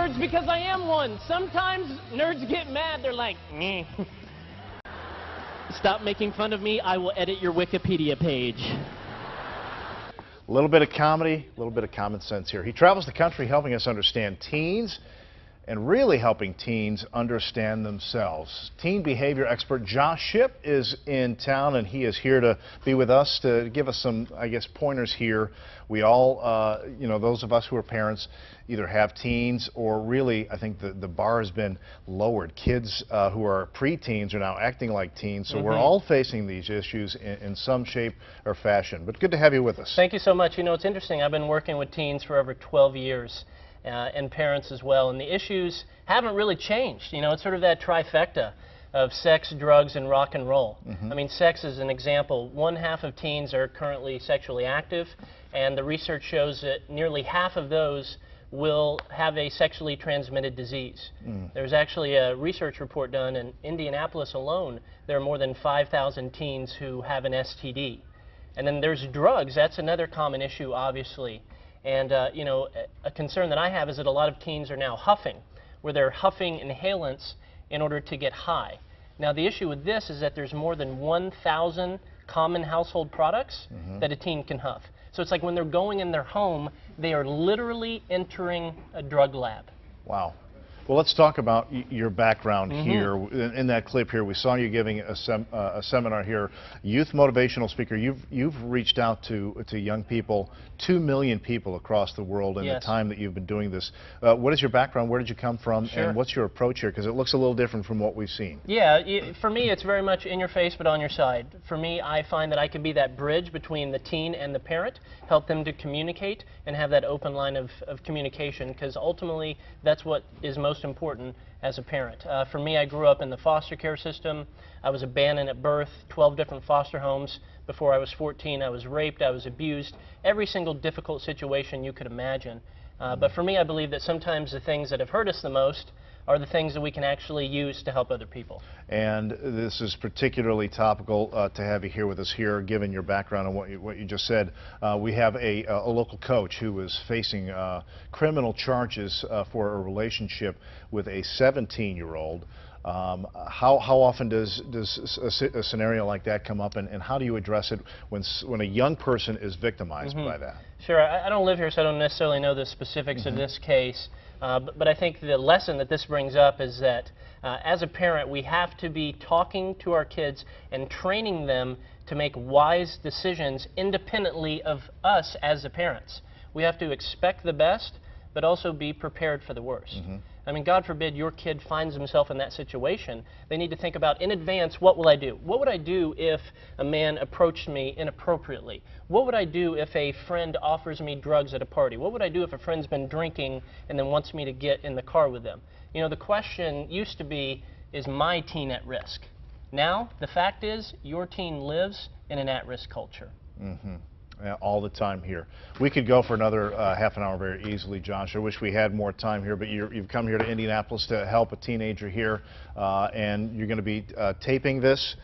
nerds because I am one. Sometimes nerds get mad. They're like, meh. Stop making fun of me. I will edit your Wikipedia page. A little bit of comedy, a little bit of common sense here. He travels the country helping us understand teens and really helping teens understand themselves. Teen behavior expert Josh Shipp is in town, and he is here to be with us to give us some, I guess, pointers here. We all, you know, those of us who are parents either have teens or really, I think the bar has been lowered. Kids who are preteens are now acting like teens, so we're all facing these issues in some shape or fashion. But good to have you with us. Thank you so much. You know, it's interesting. I've been working with teens for over 12 years. And parents as well, and the issues haven't really changed. You know, it's sort of that trifecta of sex, drugs, and rock and roll. I mean, sex is an example. 1/2 of teens are currently sexually active, and the research shows that nearly half of those will have a sexually transmitted disease. There's actually a research report done in Indianapolis alone. There are more than 5,000 teens who have an STD. And then there's drugs. That's another common issue, obviously. And, you know, a concern that I have is that a lot of teens are now huffing, where they're huffing inhalants in order to get high. Now, the issue with this is that there's more than 1,000 common household products that a teen can huff. So it's like when they're going in their home, they are literally entering a drug lab. Wow. Well, let's talk about your background here. In that clip here, we saw you giving a seminar here. Youth motivational speaker. You've reached out to young people, 2 million people across the world in the time that you've been doing this. What is your background? Where did you come from? And what's your approach here? Because it looks a little different from what we've seen. Yeah, for me, it's very much in your face but on your side. For me, I find that I can be that bridge between the teen and the parent, help them to communicate and have that open line of communication, because ultimately that's what is most important as a parent. For me, I grew up in the foster care system. I was abandoned at birth, 12 different foster homes. Before I was 14, I was raped, I was abused, every single difficult situation you could imagine. But for me, I believe that sometimes the things that have hurt us the most are the things that we can actually use to help other people. And this is particularly topical to have you here with us here, given your background and what you just said. We have a local coach who was facing criminal charges for a relationship with a 17-year-old. How often does a scenario like that come up, and how do you address it when a young person is victimized by that? Sure. I don't live here, so I don't necessarily know the specifics of this case. But I think the lesson that this brings up is that as a parent, we have to be talking to our kids and training them to make wise decisions independently of us as the parents. We have to expect the best, but also be prepared for the worst. I mean, God forbid your kid finds himself in that situation. They need to think about in advance, what will I do? What would I do if a man approached me inappropriately? What would I do if a friend offers me drugs at a party? What would I do if a friend's been drinking and then wants me to get in the car with them? You know, the question used to be, is my teen at risk? Now, the fact is, your teen lives in an at-risk culture. All the time here. We could go for another half an hour very easily, Josh. I wish we had more time here, but you've come here to Indianapolis to help a teenager here, and you're going to be taping this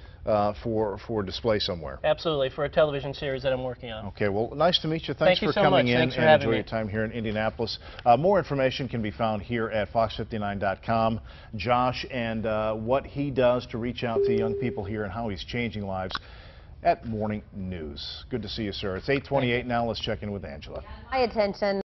for display somewhere. Absolutely, for a television series that I'm working on. Okay, well, nice to meet you. Thanks for coming in and enjoy your time here in Indianapolis. More information can be found here at fox59.com. Josh and what he does to reach out to young people here and how he's changing lives at Morning News. Good to see you, sir. It's 8:28 now. Let's check in with Angela. My attention.